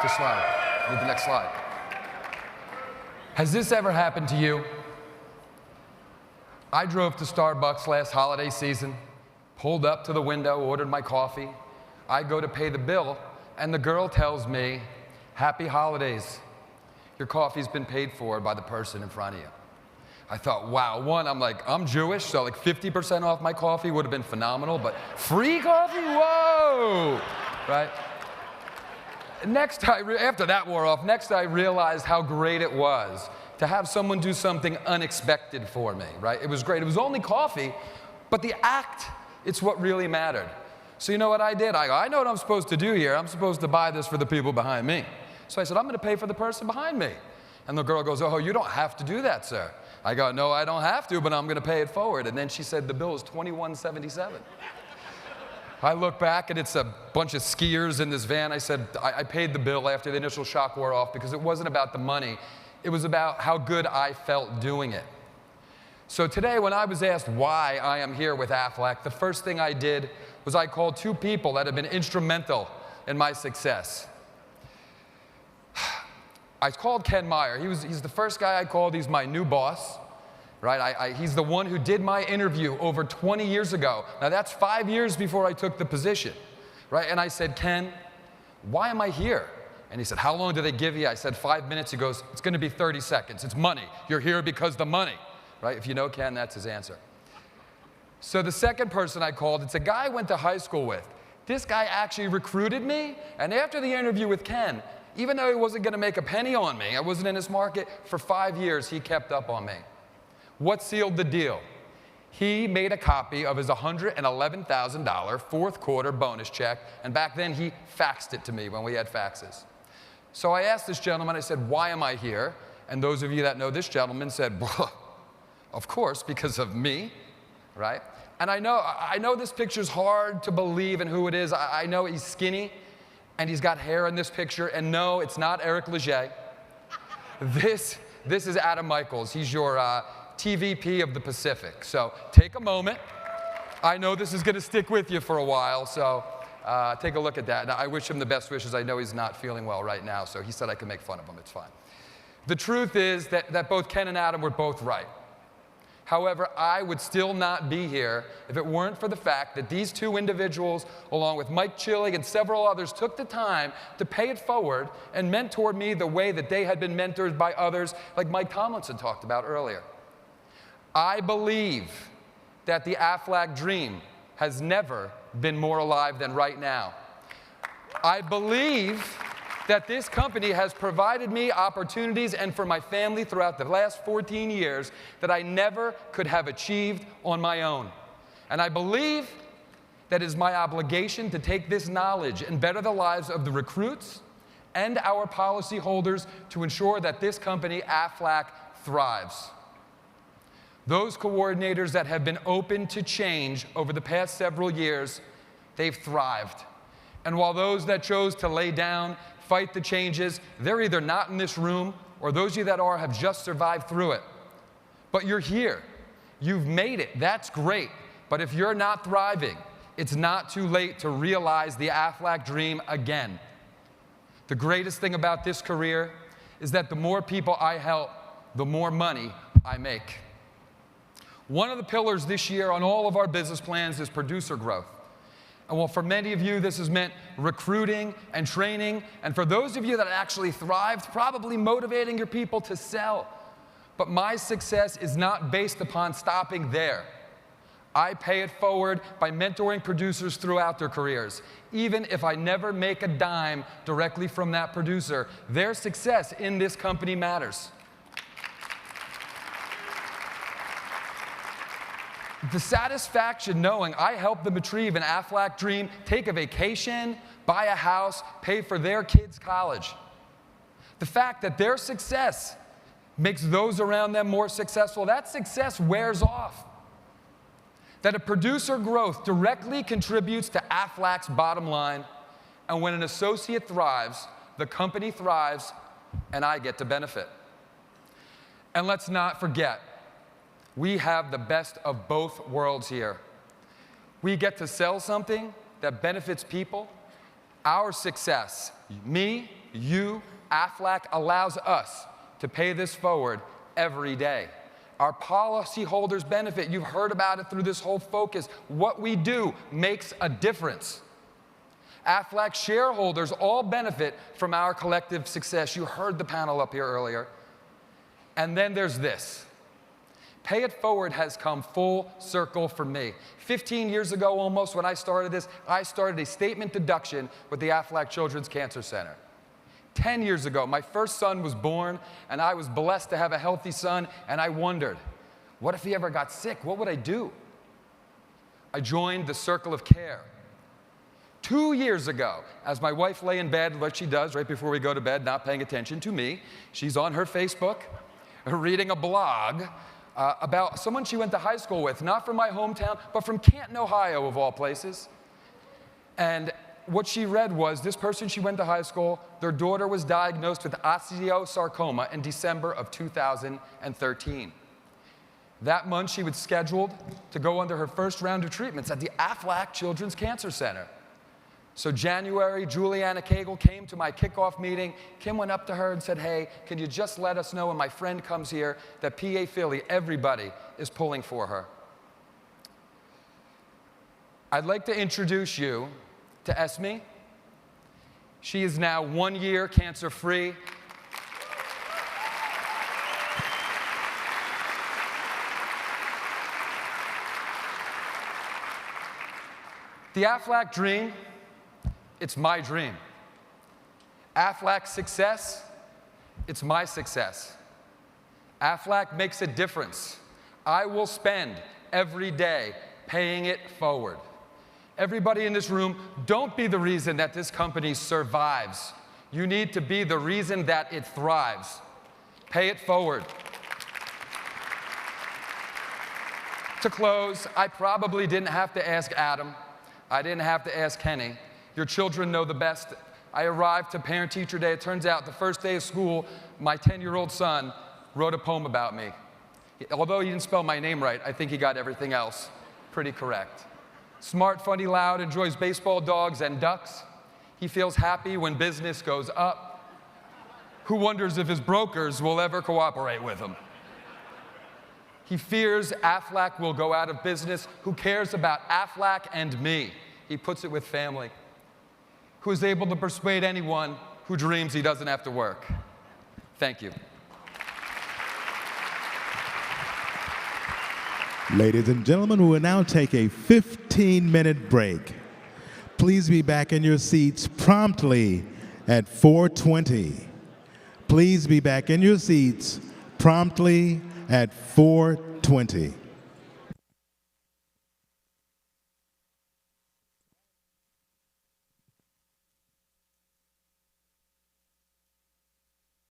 the slide. Need the next slide. Has this ever happened to you? I drove to Starbucks last holiday season, pulled up to the window, ordered my coffee. I go to pay the bill, and the girl tells me, "Happy holidays. Your coffee's been paid for by the person in front of you." I thought, wow, I'm Jewish, so like 50% off my coffee would have been phenomenal, but free coffee? Whoa, right? After that wore off, I realized how great it was to have someone do something unexpected for me, right? It was great. It was only coffee, but the act, it's what really mattered. So you know what I did? I know what I'm supposed to do here. I'm supposed to buy this for the people behind me. So I said, I'm going to pay for the person behind me. And the girl goes, "Oh, you don't have to do that, sir." I go, "No, I don't have to, but I'm going to pay it forward." And then she said, "The bill is $21.77. I look back, and it's a bunch of skiers in this van. I said, I paid the bill after the initial shock wore off because it wasn't about the money. It was about how good I felt doing it. So today, when I was asked why I am here with Aflac, the first thing I did was I called two people that have been instrumental in my success. I called Ken Meyer. He's the first guy I called. He's my new boss, right? He's the one who did my interview over 20 years ago. Now, that's 5 years before I took the position, right? And I said, "Ken, why am I here?" And he said, "How long do they give you?" I said, 5 minutes. He goes, "It's going to be 30 seconds. It's money. You're here because the money," right? If you know Ken, that's his answer. So the second person I called, it's a guy I went to high school with. This guy actually recruited me, and after the interview with Ken, even though he wasn't going to make a penny on me, I wasn't in his market, for 5 years he kept up on me. What sealed the deal? He made a copy of his $111,000 fourth quarter bonus check, and back then he faxed it to me when we had faxes. So I asked this gentleman, I said, "Why am I here?" And those of you that know this gentleman said, "Well, of course, because of me," right? And I know this picture's hard to believe in who it is. I know he's skinny, and he's got hair in this picture, and no, it's not Eric Leger. This is Adam Michaels. He's your TVP of the Pacific. So take a moment. I know this is going to stick with you for a while, so take a look at that. Now, I wish him the best wishes. I know he's not feeling well right now, so he said I can make fun of him. It's fine. The truth is that both Ken and Adam were both right. However, I would still not be here if it weren't for the fact that these two individuals, along with Mike Chillig and several others, took the time to pay it forward and mentor me the way that they had been mentored by others, like Mike Tomlinson talked about earlier. I believe that the Aflac dream has never been more alive than right now. I believe that this company has provided me opportunities and for my family throughout the last 14 years that I never could have achieved on my own. And I believe that it is my obligation to take this knowledge and better the lives of the recruits and our policyholders to ensure that this company, Aflac, thrives. Those coordinators that have been open to change over the past several years, they've thrived. And while those that chose to lay down, fight the changes, they're either not in this room, or those of you that are have just survived through it. But you're here. You've made it. That's great. But if you're not thriving, it's not too late to realize the Aflac dream again. The greatest thing about this career is that the more people I help, the more money I make. One of the pillars this year on all of our business plans is producer growth. And while for many of you this has meant recruiting and training, and for those of you that actually thrived, probably motivating your people to sell. But my success is not based upon stopping there. I pay it forward by mentoring producers throughout their careers. Even if I never make a dime directly from that producer, their success in this company matters. The satisfaction knowing I helped them achieve an Aflac dream, take a vacation, buy a house, pay for their kids' college. The fact that their success makes those around them more successful, that success wears off. That a producer growth directly contributes to Aflac's bottom line, and when an associate thrives, the company thrives, and I get to benefit. And let's not forget, we have the best of both worlds here. We get to sell something that benefits people. Our success, me Aflac allows us to pay this forward every day. Our policyholders benefit. You've heard about it through this whole focus. What we do makes a difference. Aflac shareholders all benefit from our collective success. You heard the panel up here earlier. And then there's this. Pay It Forward has come full circle for me. 15 years ago almost when I started this, I started a statement deduction with the Aflac Children's Cancer Center. 10 years ago, my first son was born, and I was blessed to have a healthy son, and I wondered, what if he ever got sick? What would I do? I joined the Circle of Care. 2 years ago, as my wife lay in bed, like she does right before we go to bed, not paying attention to me, she's on her Facebook, reading a blog about someone she went to high school with, not from my hometown, but from Canton, Ohio, of all places. And what she read was this person she went to high school, their daughter was diagnosed with osteosarcoma in December of 2013. That month, she was scheduled to go under her first round of treatments at the Aflac Children's Cancer Center. So January, Juliana Cagle came to my kickoff meeting. Kim went up to her and said, hey, can you just let us know when my friend comes here that PA Philly, everybody is pulling for her. I'd like to introduce you to Esme. She is now 1 year cancer-free. The Aflac dream, it's my dream. Aflac success, it's my success. Aflac makes a difference. I will spend every day paying it forward. Everybody in this room, don't be the reason that this company survives. You need to be the reason that it thrives. Pay it forward. To close, I probably didn't have to ask Adam. I didn't have to ask Kenny. Your children know the best. I arrived to Parent-Teacher Day. It turns out the first day of school, my 10-year-old son wrote a poem about me. Although he didn't spell my name right, I think he got everything else pretty correct. Smart, funny, loud, enjoys baseball, dogs, and ducks. He feels happy when business goes up. Who wonders if his brokers will ever cooperate with him? He fears Aflac will go out of business. Who cares about Aflac and me? He puts it with family. Who is able to persuade anyone who dreams he doesn't have to work? Thank you. Ladies and gentlemen, we will now take a 15-minute break. Please be back in your seats promptly at 4:20. Please be back in your seats promptly at 4:20.